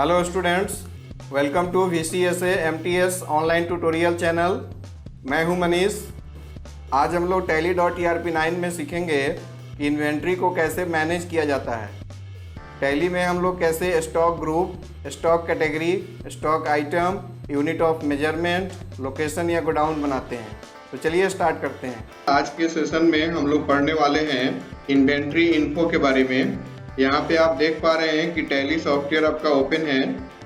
Hello students, welcome to VCSA MTS online tutorial channel. मैं हूं मनीष। आज हम लोग Tally.ERP9 में सीखेंगे कि इन्वेंट्री को कैसे मैनेज किया जाता है। टैली में हम लोग कैसे stock group, stock category, stock item, unit of measurement, location या गोडाउन बनाते हैं। तो चलिए स्टार्ट करते हैं। आज के सेशन में हम लोग पढ़ने वाले हैं इन्वेंट्री इन्फो के बारे में। यहाँ पे आप देख पा रहे हैं कि टैली सॉफ्टवेयर आपका ओपन है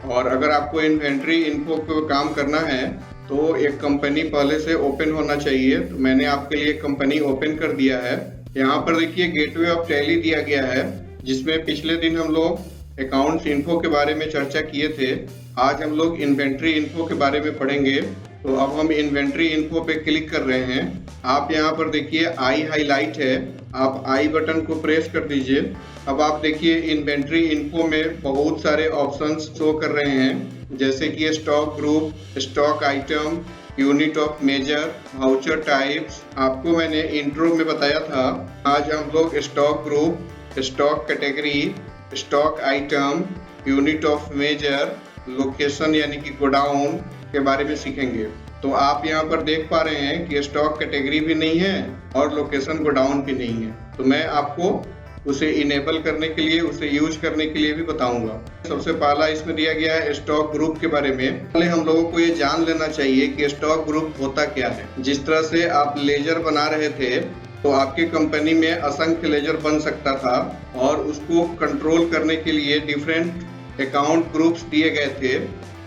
और अगर आपको इन्वेंट्री इन्फो को काम करना है तो एक कंपनी पहले से ओपन होना चाहिए। तो मैंने आपके लिए कंपनी ओपन कर दिया है। यहाँ पर देखिए गेटवे ऑफ टैली दिया गया है, जिसमें पिछले दिन हम लोग अकाउंट्स इन्फो के बारे में चर्चा किए थे। आज हम लोग इन्वेंट्री इन्फो के बारे में पढ़ेंगे। तो अब हम इन्वेंट्री इन्फो पे क्लिक कर रहे हैं। आप यहाँ पर देखिए आई हाईलाइट है, आप आई बटन को प्रेस कर दीजिए। अब आप देखिए इन्वेंट्री इन्फो में बहुत सारे ऑप्शंस शो कर रहे हैं, जैसे कि stock group, stock item, unit of measure, voucher types. आपको मैंने इंट्रो में बताया था आज हम लोग stock group, stock category, stock item, unit of measure, location यानी कि गोडाउन के बारे में सीखेंगे। तो आप यहाँ पर देख पा रहे हैं कि स्टॉक कैटेगरी भी नहीं है और लोकेशन गोडाउन भी नहीं है। तो मैं आपको उसे इनेबल करने के लिए, उसे यूज करने के लिए भी बताऊंगा। सबसे पहला इसमें दिया गया है स्टॉक ग्रुप के बारे में। पहले हम लोगों को ये जान लेना चाहिए कि स्टॉक ग्रुप होता क्या है। जिस तरह से आप लेजर बना रहे थे तो आपके कंपनी में असंख्य लेजर बन सकता था और उसको कंट्रोल करने के लिए डिफरेंट अकाउंट ग्रुप्स दिए गए थे।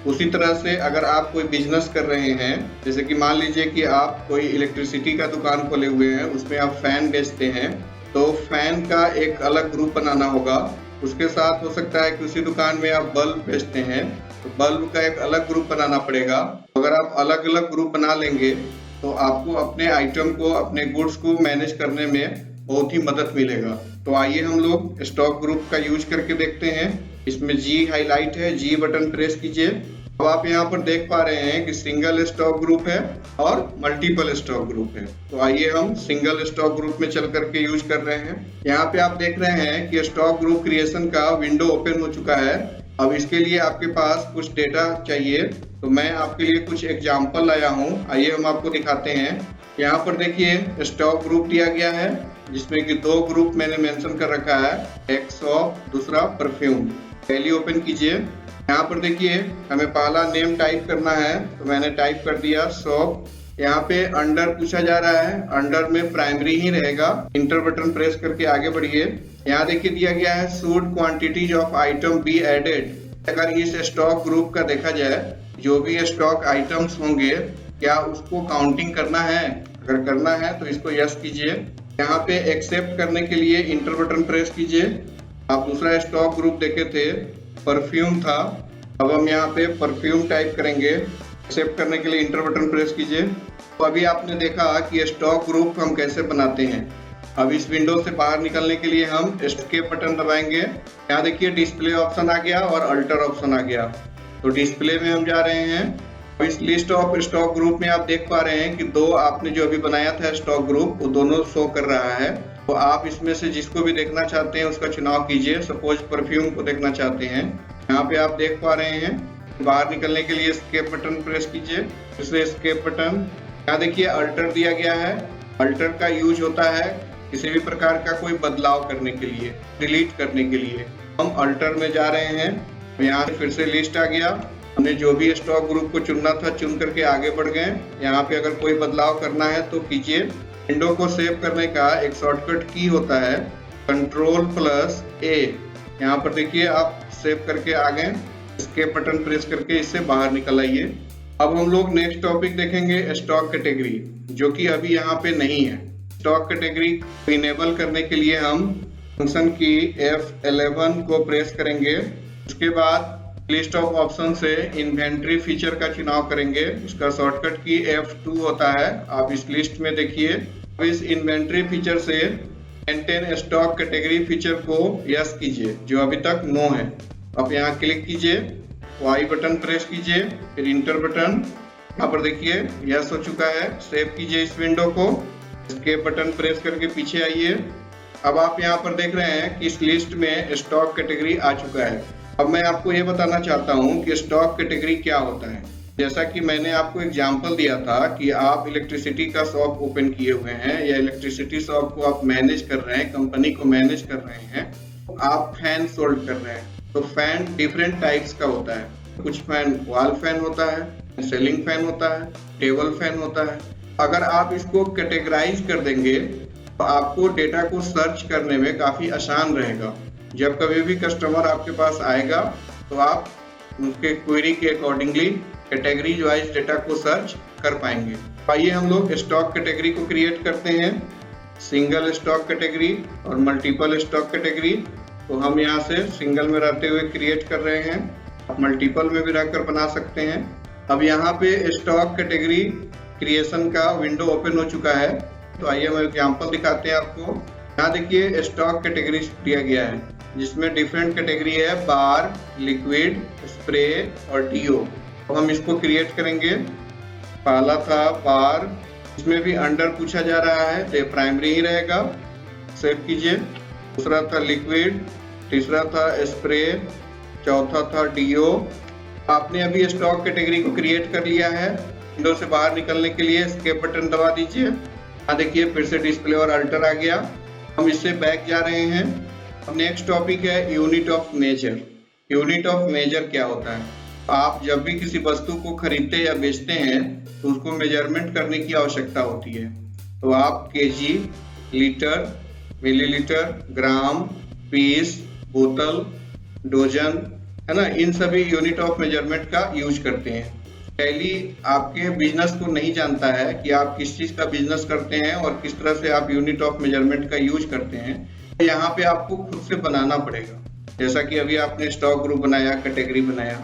उसी तरह से अगर आप कोई बिजनेस कर रहे हैं, जैसे कि मान लीजिए कि आप कोई इलेक्ट्रिसिटी का दुकान खोले हुए हैं, उसमें आप फैन बेचते हैं, तो फैन का एक अलग ग्रुप बनाना होगा। उसके साथ हो सकता है कि उसी दुकान में आप बल्ब बेचते हैं, तो बल्ब का एक अलग ग्रुप बनाना पड़ेगा। अगर आप अलग अलग ग्रुप बना लेंगे तो आपको अपने आइटम को, अपने गुड्स को मैनेज करने में बहुत ही मदद मिलेगा। तो आइए हम लोग स्टॉक ग्रुप का यूज करके देखते हैं। इसमें जी हाईलाइट है, जी बटन प्रेस कीजिए। अब आप यहाँ पर देख पा रहे हैं कि सिंगल स्टॉक ग्रुप है और मल्टीपल स्टॉक ग्रुप है। तो आइए हम सिंगल स्टॉक ग्रुप में चल करके यूज कर रहे हैं। यहाँ पे आप देख रहे हैं कि स्टॉक ग्रुप क्रिएशन का विंडो ओपन हो चुका है। अब इसके लिए आपके पास कुछ डेटा चाहिए, तो मैं आपके लिए कुछ एग्जाम्पल लाया हूँ। आइए हम आपको दिखाते हैं। यहाँ पर देखिए स्टॉक ग्रुप दिया गया है, जिसमें कि दो ग्रुप मैंने मेंशन कर रखा है, एक शॉप, दूसरा परफ्यूम। टैली ओपन कीजिए। यहाँ पर देखिए हमें पहला नेम टाइप करना है, तो मैंने टाइप कर दिया शॉप। यहाँ पे अंडर पूछा जा रहा है, अंडर में प्राइमरी ही रहेगा। इंटर बटन प्रेस करके आगे बढ़िए। यहाँ देखिए दिया गया है should quantities of item be added. अगर इस स्टॉक ग्रुप का देखा जाए, जो भी स्टॉक आइटम्स होंगे क्या उसको काउंटिंग करना है? अगर करना है तो इसको यस कीजिए। यहाँ पे एक्सेप्ट करने के लिए इंटर बटन प्रेस कीजिए। आप दूसरा स्टॉक ग्रुप देखे थे, परफ्यूम था। अब हम यहाँ पे परफ्यूम टाइप करेंगे। एक्सेप्ट करने के लिए इंटर बटन प्रेस कीजिए। तो अभी आपने देखा कि स्टॉक ग्रुप हम कैसे बनाते हैं। अब इस विंडो से बाहर निकलने के लिए हम एस्केप बटन दबाएंगे। यहाँ देखिए डिस्प्ले ऑप्शन आ गया और अल्टर ऑप्शन आ गया। तो डिस्प्ले में हम जा रहे हैं। इस लिस्ट ऑफ स्टॉक ग्रुप में आप देख पा रहे हैं कि दो आपने जो अभी बनाया था स्टॉक ग्रुप, वो दोनों शो कर रहा है। तो आप इसमें से जिसको भी देखना चाहते हैं उसका चुनाव कीजिए। सपोज परफ्यूम को देखना चाहते हैं। यहाँ पे आप देख पा रहे हैं। बाहर निकलने के लिए एस्केप बटन प्रेस कीजिए, फिर एस्केप बटन। यहाँ देखिए अल्टर दिया गया है। अल्टर का यूज होता है किसी भी प्रकार का कोई बदलाव करने के लिए, डिलीट करने के लिए। हम अल्टर में जा रहे हैं। यहाँ फिर से लिस्ट आ गया। हमने जो भी स्टॉक ग्रुप को चुनना था चुन करके आगे बढ़ गए। यहाँ पे अगर कोई बदलाव करना है तो कीजिए। विंडो को सेव करने का एक शॉर्टकट की होता है Ctrl+A। यहाँ पर देखिए आप सेव करके आ गए। एस्केप बटन प्रेस करके इससे बाहर निकल आइए। अब हम लोग नेक्स्ट टॉपिक देखेंगे स्टॉक कैटेगरी, जो कि अभी यहाँ पे नहीं है। स्टॉक कैटेगरी को इनेबल करने के लिए हम फंक्शन की F11 को प्रेस करेंगे। उसके बाद लिस्ट ऑफ ऑप्शन से इन्वेंट्री फीचर का चुनाव करेंगे। उसका शॉर्टकट की F2 होता है। आप इस लिस्ट में देखिए। अब इस इन्वेंट्री फीचर से मेंटेन स्टॉक कैटेगरी फीचर को यस कीजिए, जो अभी तक नो है। अब यहाँ क्लिक कीजिए, वाई बटन प्रेस कीजिए, फिर इंटर बटन। यहाँ पर देखिए यस हो चुका है। सेव कीजिए इस विंडो को। एस्केप बटन प्रेस करके पीछे आइए। अब आप यहाँ पर देख रहे हैं कि इस लिस्ट में स्टॉक कैटेगरी आ चुका है। अब मैं आपको ये बताना चाहता हूँ कि स्टॉक कैटेगरी क्या होता है। जैसा कि मैंने आपको एग्जांपल दिया था कि आप इलेक्ट्रिसिटी का शॉप ओपन किए हुए हैं या इलेक्ट्रिसिटी शॉप को आप मैनेज कर रहे हैं, कंपनी को मैनेज कर रहे हैं, आप फैन सोल्ड कर रहे हैं। तो फैन डिफरेंट टाइप्स का होता है। कुछ फैन वॉल फैन होता है, सीलिंग फैन होता है, टेबल फैन होता है। अगर आप इसको कैटेगराइज कर देंगे तो आपको डेटा को सर्च करने में काफ़ी आसान रहेगा। जब कभी भी कस्टमर आपके पास आएगा तो आप उनके क्वेरी के अकॉर्डिंगली कैटेगरीज वाइज डेटा को सर्च कर पाएंगे। आइए हम लोग स्टॉक कैटेगरी को क्रिएट करते हैं, सिंगल स्टॉक कैटेगरी और मल्टीपल स्टॉक कैटेगरी। तो हम यहाँ से सिंगल में रहते हुए क्रिएट कर रहे हैं, आप मल्टीपल में भी रहकर बना सकते हैं। अब यहाँ पे स्टॉक कैटेगरी क्रिएशन का विंडो ओपन हो चुका है। तो आइए हम एग्जाम्पल दिखाते हैं आपको। यहाँ देखिए स्टॉक कैटेगरी दिया गया है जिसमें डिफरेंट कैटेगरी है, बार, लिक्विड, स्प्रे और डीओ। तो हम इसको क्रिएट करेंगे। पहला था बार, इसमें भी अंडर पूछा जा रहा है तो ये प्राइमरी ही रहेगा, सेव कीजिए। दूसरा था लिक्विड, तीसरा था स्प्रे, चौथा था डीओ। आपने अभी स्टॉक कैटेगरी को क्रिएट कर लिया है। विंडो से बाहर निकलने के लिए एस्केप बटन दबा दीजिए। यहाँ देखिए फिर से डिस्प्ले और अल्टर आ गया। हम इससे बैक जा रहे हैं। अब नेक्स्ट टॉपिक है unit of measure. Unit of measure क्या होता है? आप जब भी किसी वस्तु को खरीदते या बेचते हैं तो उसको मेजरमेंट करने की आवश्यकता होती है। तो आप केजी, लीटर, मिलीलीटर, ग्राम, पीस, बोतल, डोजन, है ना, इन सभी यूनिट ऑफ मेजरमेंट का यूज करते हैं। टैली आपके बिजनेस को नहीं जानता है कि आप किस चीज़ का बिजनेस करते हैं और किस तरह से आप यूनिट ऑफ मेजरमेंट का यूज करते हैं। यहाँ पे आपको खुद से बनाना पड़ेगा। जैसा कि अभी आपने स्टॉक ग्रुप बनाया, कैटेगरी बनाया।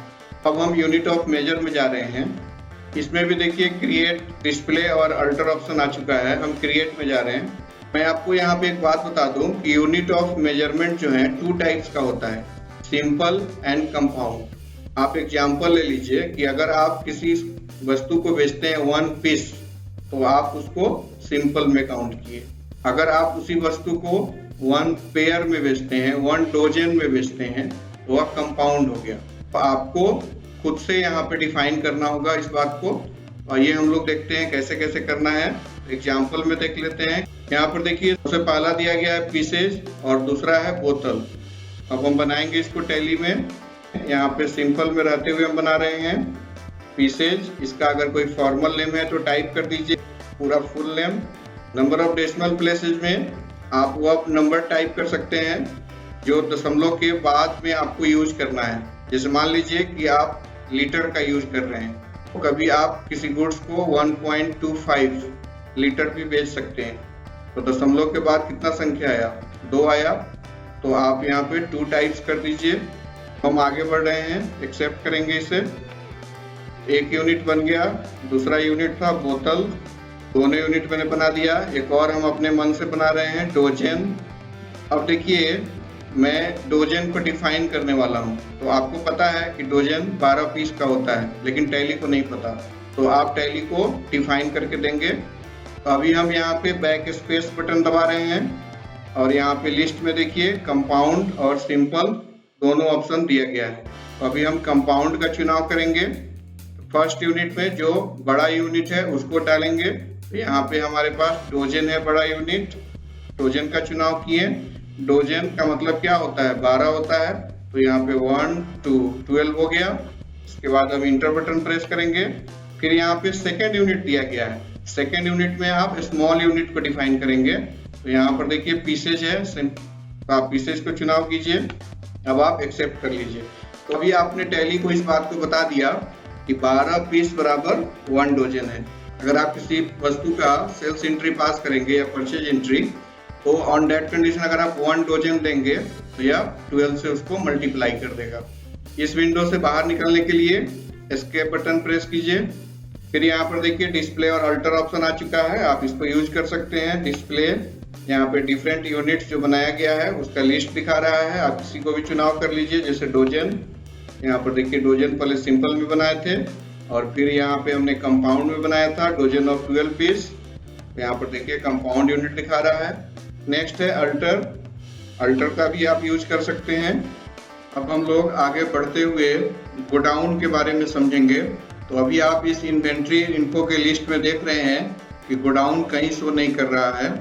अब हम यूनिट ऑफ मेजर में जा रहे हैं। इसमें भी देखिए क्रिएट, डिस्प्ले और अल्टर ऑप्शन आ चुका है। हम क्रिएट में जा रहे हैं। मैं आपको यहाँ पे एक बात बता दूं कि यूनिट ऑफ मेजरमेंट जो है 2 टाइप्स का होता है, सिंपल एंड कंपाउंड। आप एग्जाम्पल ले लीजिए कि अगर आप किसी वस्तु को बेचते हैं 1 पीस तो आप उसको सिंपल में काउंट किए। अगर आप उसी वस्तु को 1 पेयर में बेचते हैं, 1 डोजन में बेचते हैं तो वह कंपाउंड हो गया। तो आपको खुद से यहाँ पे डिफाइन करना होगा इस बात को। और ये हम लोग देखते हैं कैसे कैसे करना है, एग्जाम्पल में देख लेते हैं। यहाँ पर देखिए सबसे पहला दिया गया है पीसेज और दूसरा है बोतल। अब हम बनाएंगे इसको टैली में। यहाँ पे सिंपल में रहते हुए हम बना रहे हैं पीसेज। इसका अगर कोई फॉर्मल नेम है तो टाइप कर दीजिए पूरा full name. Number of decimal places में आप वो नंबर टाइप कर सकते हैं जो दशमलव के बाद में आपको यूज करना है। जैसे मान लीजिए कि आप लीटर का यूज कर रहे हैं तो कभी आप किसी गुड्स को 1.25 लीटर भी बेच सकते हैं। तो दशमलव के बाद कितना संख्या आया? 2 आया। तो आप यहाँ पे 2 टाइप्स कर दीजिए। हम आगे बढ़ रहे हैं, एक्सेप्ट करेंगे इसे। एक यूनिट बन गया। दूसरा यूनिट था बोतल, दोनों यूनिट मैंने बना दिया। एक और हम अपने मन से बना रहे हैं डोजन। अब देखिए मैं डोजन को डिफाइन करने वाला हूँ। तो आपको पता है कि डोजन 12 पीस का होता है, लेकिन टैली को नहीं पता। तो आप टैली को डिफाइन करके देंगे। तो अभी हम यहाँ पे बैक स्पेस बटन दबा रहे हैं और यहाँ पे लिस्ट में देखिए कंपाउंड और सिंपल दोनों ऑप्शन दिया गया है। तो अभी हम कंपाउंड का चुनाव करेंगे। फर्स्ट यूनिट में जो बड़ा यूनिट है उसको डालेंगे। तो यहाँ पे हमारे पास डोजन है, बड़ा यूनिट, डोजन का चुनाव किए। डोजन का मतलब क्या होता है? 12 होता है। तो यहाँ पे 1 2 12 हो गया। इसके बाद हम इंटर बटन प्रेस करेंगे। फिर यहाँ पे सेकेंड यूनिट दिया गया है। सेकेंड यूनिट में आप स्मॉल यूनिट को डिफाइन करेंगे। तो यहाँ पर देखिए पीसेज है, तो आप पीसेज को चुनाव कीजिए। अब आप एक्सेप्ट कर लीजिए। तो अभी आपने टैली को इस बात को बता दिया कि 12 पीस बराबर 1 डोजन है। अगर आप किसी वस्तु का सेल्स एंट्री पास करेंगे या परचेज एंट्री, तो ऑन दैट कंडीशन अगर आप 1 डोजन देंगे तो यह 12 से उसको मल्टीप्लाई कर देगा। इस विंडो से बाहर निकलने के लिए एस्केप बटन प्रेस कीजिए। फिर यहाँ पर देखिए डिस्प्ले और अल्टर ऑप्शन आ चुका है, आप इसको यूज कर सकते हैं। डिस्प्ले यहाँ पे डिफरेंट यूनिट्स जो बनाया गया है उसका लिस्ट दिखा रहा है। आप किसी को भी चुनाव कर लीजिए, जैसे डोजन। यहाँ पर देखिए डोजन पहले सिंपल में बनाए थे और फिर यहाँ पे हमने कंपाउंड में बनाया था डोजन ऑफ 12 पीस। यहाँ पर देखिए कंपाउंड यूनिट दिखा रहा है। नेक्स्ट है अल्टर। अल्टर का भी आप यूज कर सकते हैं। अब हम लोग आगे बढ़ते हुए गोडाउन के बारे में समझेंगे। तो अभी आप इस इन्वेंट्री इन्फो के लिस्ट में देख रहे हैं कि गोडाउन कहीं शो नहीं कर रहा है।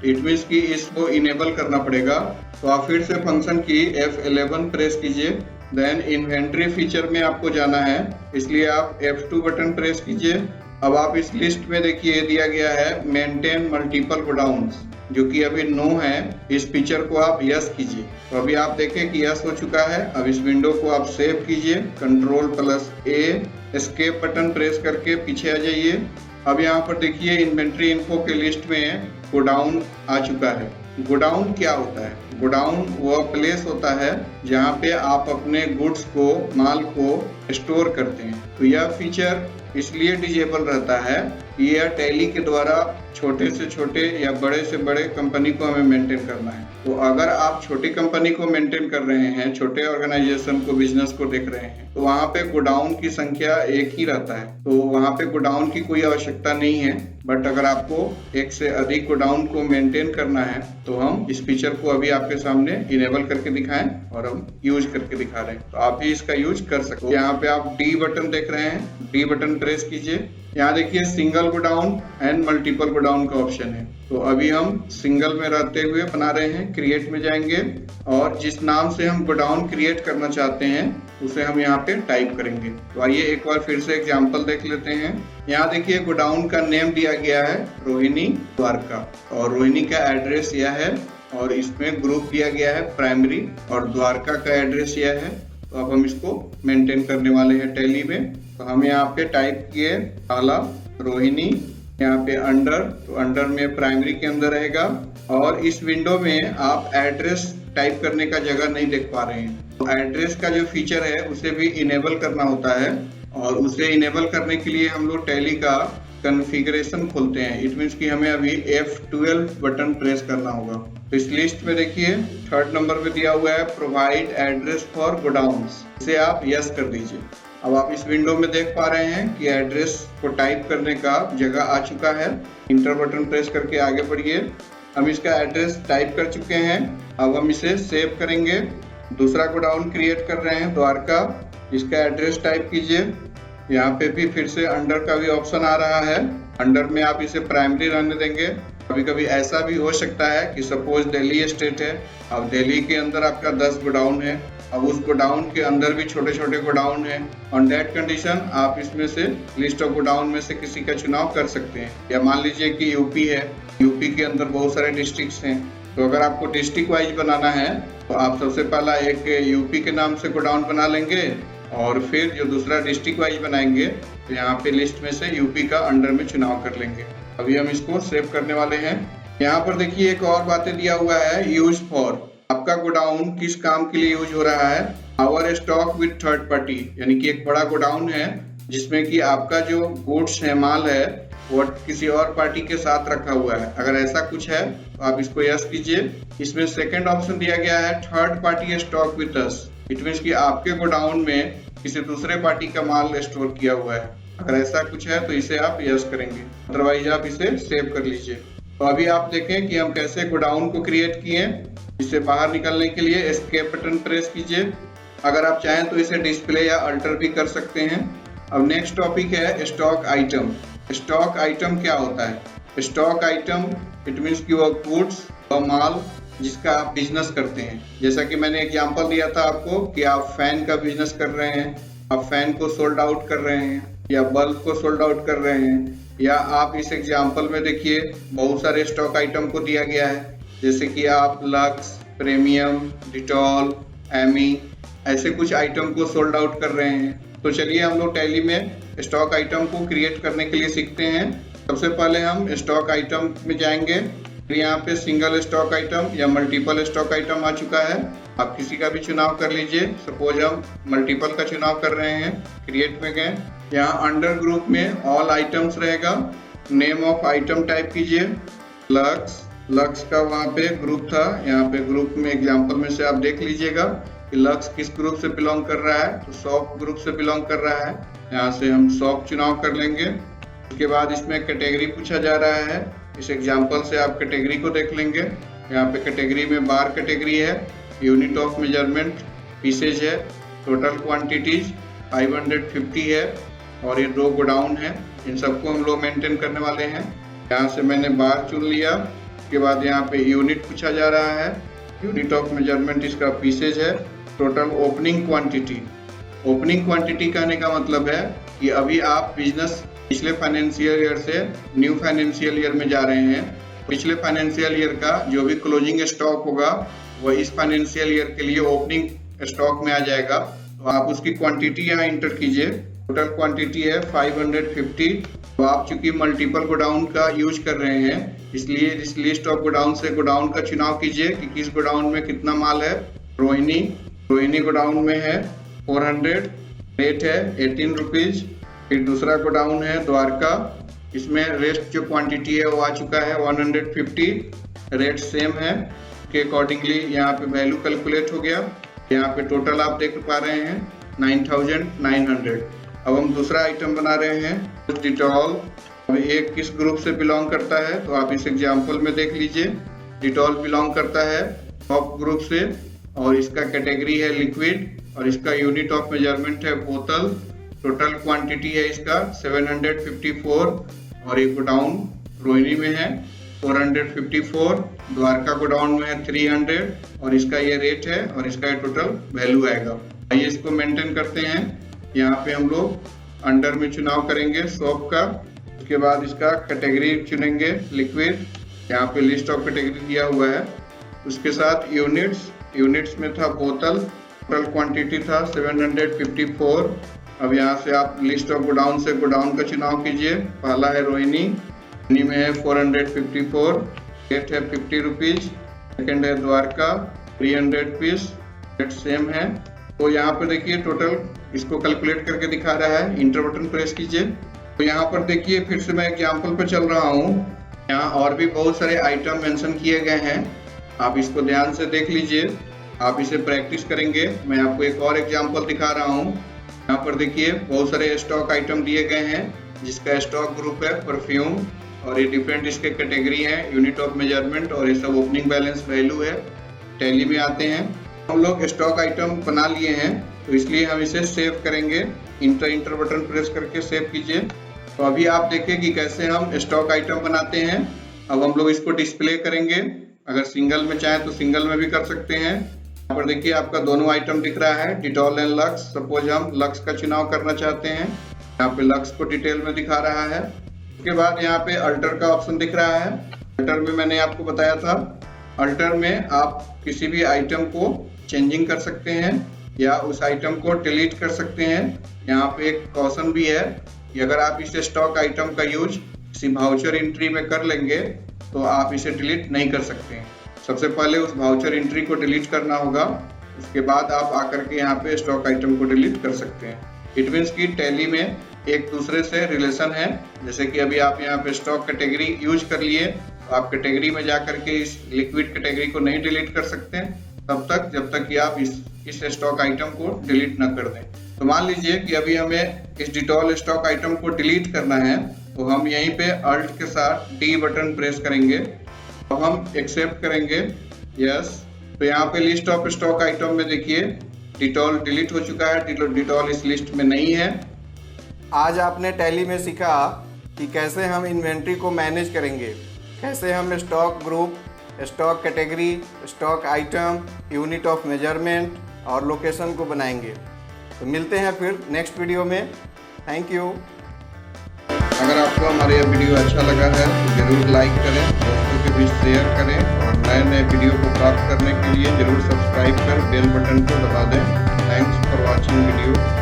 इट मीन्स कि इसको इनेबल करना पड़ेगा। तो आप फिर से फंक्शन की F11 प्रेस कीजिए, देन इन्वेंट्री फीचर में आपको जाना है, इसलिए आप F2 बटन प्रेस कीजिए। अब आप इस लिस्ट में देखिए दिया गया है मेंटेन मल्टीपल गोडाउन्स, जो कि अभी नो है। इस फीचर को आप यस कीजिए। तो अभी आप देखें कि यस हो चुका है। अब इस विंडो को आप सेव कीजिए, Ctrl+A, एस्केप बटन प्रेस करके पीछे आ जाइए। अब यहाँ पर देखिए इन्वेंट्री इन्फो के लिस्ट में गोडाउन आ चुका है। गोडाउन क्या होता है? गोडाउन वह प्लेस होता है जहाँ पे आप अपने गुड्स को, माल को स्टोर करते हैं। तो यह फीचर इसलिए डिजेबल रहता है कि यह टैली के द्वारा छोटे से छोटे या बड़े से बड़े कंपनी को हमें मेंटेन करना है। तो अगर आप छोटी कंपनी को मेंटेन कर रहे हैं, छोटे ऑर्गेनाइजेशन को, बिजनेस को देख रहे हैं, तो वहाँ पे गोडाउन की संख्या एक ही रहता है। तो वहाँ पे गोडाउन की कोई आवश्यकता नहीं है। बट अगर आपको एक से अधिक गोडाउन को मेंटेन करना है तो हम इस फीचर को अभी आपके सामने इनेबल करके दिखाएं और हम यूज करके दिखा रहे हैं। तो आप भी इसका यूज कर सकते हैं। यहाँ पे आप डी बटन देख रहे हैं, डी बटन प्रेस कीजिए। यहाँ देखिए single godown and multiple godown का ऑप्शन है। तो अभी हम सिंगल में रहते हुए बना रहे हैं। क्रिएट में जाएंगे और जिस नाम से हम गोडाउन क्रिएट करना चाहते हैं उसे हम यहाँ पे टाइप करेंगे। तो आइए एक बार फिर से एग्जांपल देख लेते हैं। यहाँ देखिए गोडाउन का नेम दिया गया है रोहिणी द्वारका, और रोहिणी का एड्रेस यह है, और इसमें ग्रुप दिया गया है प्राइमरी, और द्वारका का एड्रेस यह है। तो अब हम इसको मेंटेन करने वाले हैं टैली में। तो हम यहाँ पे टाइप किए पहला रोहिणी, यहाँ पे अंडर, तो अंडर में प्राइमरी के अंदर रहेगा। और इस विंडो में आप एड्रेस टाइप करने का जगह नहीं देख पा रहे हैं। तो एड्रेस का जो फीचर है उसे भी इनेबल करना होता है, और उसे इनेबल करने के लिए हम लोग टैली का कॉन्फ़िगरेशन खोलते हैं। इट मीन्स कि हमें अभी F12 बटन प्रेस करना होगा। तो इस लिस्ट में देखिए 3rd नंबर पे दिया हुआ है प्रोवाइड एड्रेस फॉर गोडाउन्स, इसे आप यस कर दीजिए। अब आप इस विंडो में देख पा रहे हैं कि एड्रेस को टाइप करने का जगह आ चुका है। इंटर बटन प्रेस करके आगे बढ़िए। हम इसका एड्रेस टाइप कर चुके हैं। अब हम इसे सेव करेंगे। दूसरा गोडाउन क्रिएट कर रहे हैं द्वारका, इसका एड्रेस टाइप कीजिए। यहाँ पे भी फिर से अंडर का भी ऑप्शन आ रहा है। अंडर में आप इसे प्राइमरी रहने देंगे। कभी कभी ऐसा भी हो सकता है कि सपोज दिल्ली स्टेट है, अब दिल्ली के अंदर आपका 10 गोडाउन है, अब उस गोडाउन के अंदर भी छोटे छोटे गोडाउन है। ऑन दैट कंडीशन आप इसमें से लिस्ट ऑफ गोडाउन में से किसी का चुनाव कर सकते हैं। या मान लीजिए कि यूपी है, यूपी के अंदर बहुत सारे डिस्ट्रिक्ट्स हैं। तो अगर आपको डिस्ट्रिक्ट वाइज बनाना है तो आप सबसे पहला एक यूपी के नाम से गोडाउन बना लेंगे, और फिर जो दूसरा डिस्ट्रिक्ट वाइज बनाएंगे तो यहाँ पे लिस्ट में से यूपी का अंडर में चुनाव कर लेंगे। अभी हम इसको सेव करने वाले हैं। यहाँ पर देखिए एक और बातें दिया हुआ है, यूज फॉर, आपका गोडाउन किस काम के लिए यूज हो रहा है। Our stock with third party, यानी कि एक बड़ा गोडाउन है जिसमें कि आपका जो गुड्स है, माल है, वो किसी और पार्टी के साथ रखा हुआ है। अगर ऐसा कुछ है तो आप इसको यस कीजिए। इसमें सेकंड ऑप्शन दिया गया है third party stock with us, it means कि आपके गोडाउन में किसी दूसरे पार्टी का माल स्टोर किया हुआ है। अगर ऐसा कुछ है तो इसे आप यस करेंगे, अदरवाइज आप इसे सेव कर लीजिए। तो अभी आप देखें कि हम कैसे गोडाउन को क्रिएट किए। इससे बाहर निकलने के लिए एस्केप बटन प्रेस कीजिए। अगर आप चाहें तो इसे डिस्प्ले या अल्टर भी कर सकते हैं। अब नेक्स्ट टॉपिक है स्टॉक आइटम। स्टॉक आइटम क्या होता है? स्टॉक आइटम इट मीन्स कि वो गुड्स और माल जिसका आप बिजनेस करते हैं। जैसा कि मैंने एग्जांपल दिया था आपको कि आप फैन का बिजनेस कर रहे हैं, आप फैन को सोल्ड आउट कर रहे हैं, या बल्ब को सोल्ड आउट कर रहे हैं, या आप इस एग्जांपल में देखिए बहुत सारे स्टॉक आइटम को दिया गया है, जैसे कि आप लक्स, प्रीमियम, डिटॉल, एमी, ऐसे कुछ आइटम को सोल्ड आउट कर रहे हैं। तो चलिए हम लोग टैली में स्टॉक आइटम को क्रिएट करने के लिए सीखते हैं। सबसे पहले हम स्टॉक आइटम में जाएंगे। फिर यहाँ पे सिंगल स्टॉक आइटम या मल्टीपल स्टॉक आइटम आ चुका है। आप किसी का भी चुनाव कर लीजिए। सपोज हम मल्टीपल का चुनाव कर रहे हैं। क्रिएट में गए, यहाँ अंडर ग्रुप में ऑल आइटम्स रहेगा। नेम ऑफ आइटम टाइप कीजिए, लक्स का वहाँ पे ग्रुप था, यहाँ पे ग्रुप में एग्जाम्पल में से आप देख लीजिएगा कि लक्स किस ग्रुप से बिलोंग कर रहा है, तो शॉप ग्रुप से बिलोंग कर रहा है। यहाँ से हम शॉप चुनाव कर लेंगे। उसके बाद इसमें कैटेगरी पूछा जा रहा है। इस एग्जाम्पल से आप कैटेगरी को देख लेंगे। यहाँ पे कैटेगरी में बार कैटेगरी है, यूनिट ऑफ मेजरमेंट, पीसेज है, टोटल क्वांटिटीज 550 है और ये 2 गोडाउन है। इन सबको हम लोग मेंटेन करने वाले हैं। यहाँ से मैंने बार चुन लिया। उसके बाद यहाँ पे यूनिट पूछा जा रहा है, यूनिट ऑफ मेजरमेंट इसका पीसेज है। Total opening quantity, opening quantity कहने का मतलब है कि अभी आप बिजनेस पिछले फाइनेंशियल ईयर से न्यू फाइनेंशियल ईयर में जा रहे हैं। पिछले फाइनेंशियल ईयर का जो भी क्लोजिंग स्टॉक होगा वह इस फाइनेंशियल ईयर के लिए ओपनिंग स्टॉक में आ जाएगा। तो आप उसकी क्वांटिटी यहाँ इंटर कीजिए। टोटल क्वांटिटी है 550। तो आप चूंकि मल्टीपल गोडाउन का यूज कर रहे हैं, इसलिए इस लिस्ट ऑफ गोडाउन से गोडाउन का चुनाव कीजिए कि किस गोडाउन में कितना माल है। रोहिणी गोडाउन में है 400, रेट है 18 रुपीज। फिर दूसरा गोडाउन है द्वारका, इसमें रेस्ट जो क्वांटिटी है वो आ चुका है 150, रेट सेम है। के अकॉर्डिंगली यहाँ पे वैल्यू कैलकुलेट हो गया। यहाँ पे टोटल आप देख पा रहे हैं 9900। अब हम दूसरा आइटम बना रहे हैं डिटॉल। अब ये किस ग्रुप से बिलोंग करता है तो आप इस एग्जाम्पल में देख लीजिए। डिटॉल बिलोंग करता है टॉप ग्रुप से और इसका कैटेगरी है लिक्विड और इसका यूनिट ऑफ मेजरमेंट है बोतल। टोटल क्वांटिटी है इसका 754 और एक गोडाउन रोहिणी में है 454, द्वारका गोडाउन में है 300 और इसका ये रेट है और इसका ये टोटल वैल्यू आएगा। आइए इसको मेंटेन करते हैं। यहाँ पे हम लोग अंडर में चुनाव करेंगे शॉप का। उसके बाद इसका कैटेगरी चुनेंगे लिक्विड। यहाँ पे लिस्ट ऑफ कैटेगरी दिया हुआ है। उसके साथ यूनिट्स में था बोतल। टोटल क्वांटिटी था 754। अब यहाँ से आप लिस्ट ऑफ गोडाउन से गोडाउन का चुनाव कीजिए। पहला है रोहिणी में है 454, रेट है 50 रुपीज। सेकेंड है द्वारका 300 पीस, रेट सेम है। तो यहाँ पर देखिए टोटल इसको कैलकुलेट करके दिखा रहा है। इंटर बटन प्रेस कीजिए। तो यहाँ पर देखिए फिर से मैं एग्जाम्पल पे चल रहा हूँ। यहाँ और भी बहुत सारे आइटम मेंशन किए गए हैं, आप इसको ध्यान से देख लीजिए। आप इसे प्रैक्टिस करेंगे। मैं आपको एक और एग्जाम्पल दिखा रहा हूँ। यहाँ पर देखिए बहुत सारे स्टॉक आइटम दिए गए हैं जिसका स्टॉक ग्रुप है परफ्यूम और ये डिफरेंट इसके कैटेगरी हैं, यूनिट ऑफ मेजरमेंट और ये सब ओपनिंग बैलेंस वैल्यू है। टैली में आते हैं। हम लोग स्टॉक आइटम बना लिए हैं तो इसलिए हम इसे सेव करेंगे। इंटर बटन प्रेस करके सेव कीजिए। तो अभी आप देखिए कि कैसे हम स्टॉक आइटम बनाते हैं। अब हम लोग इसको डिस्प्ले करेंगे। अगर सिंगल में चाहें तो सिंगल में भी कर सकते हैं। यहाँ पर देखिए आपका दोनों आइटम दिख रहा है, डिटॉल एंड लक्स। सपोज हम लक्स का चुनाव करना चाहते हैं। यहाँ पे लक्स को डिटेल में दिखा रहा है। उसके बाद यहाँ पे अल्टर का ऑप्शन दिख रहा है। अल्टर में मैंने आपको बताया था, अल्टर में आप किसी भी आइटम को चेंजिंग कर सकते हैं या उस आइटम को डिलीट कर सकते हैं। यहाँ पे एक कॉशन भी है कि अगर आप इस स्टॉक आइटम का यूज किसी वाउचर एंट्री में कर लेंगे तो आप इसे डिलीट नहीं कर सकते हैं। सबसे पहले उस वाउचर एंट्री को डिलीट करना होगा, उसके बाद आप आकर के यहाँ पे स्टॉक आइटम को डिलीट कर सकते हैं। इट मीन्स की टैली में एक दूसरे से रिलेशन है। जैसे कि अभी आप यहाँ पे स्टॉक कैटेगरी यूज कर लिए तो आप कैटेगरी में जाकर के इस लिक्विड कैटेगरी को नहीं डिलीट कर सकते तब तक जब तक कि आप इस स्टॉक आइटम को डिलीट न कर दें। तो मान लीजिए कि अभी हमें इस डिटॉल स्टॉक आइटम को डिलीट करना है तो हम यहीं पे अल्ट के साथ डी बटन प्रेस करेंगे। अब हम एक्सेप्ट करेंगे, यस। तो यहाँ पे लिस्ट ऑफ स्टॉक आइटम में देखिए डिटॉल डिलीट हो चुका है, डिटॉल इस लिस्ट में नहीं है। आज आपने टैली में सीखा कि कैसे हम इन्वेंट्री को मैनेज करेंगे, कैसे हम stock group, stock category, stock item, unit of measurement और लोकेशन को बनाएंगे। तो मिलते हैं फिर नेक्स्ट वीडियो में। Thank you. अगर आपको हमारा यह वीडियो अच्छा लगा है तो जरूर लाइक करें, दोस्तों के बीच शेयर करें और नए नए वीडियो को प्राप्त करने के लिए जरूर सब्सक्राइब कर बेल बटन को दबा दें। Thanks for watching video.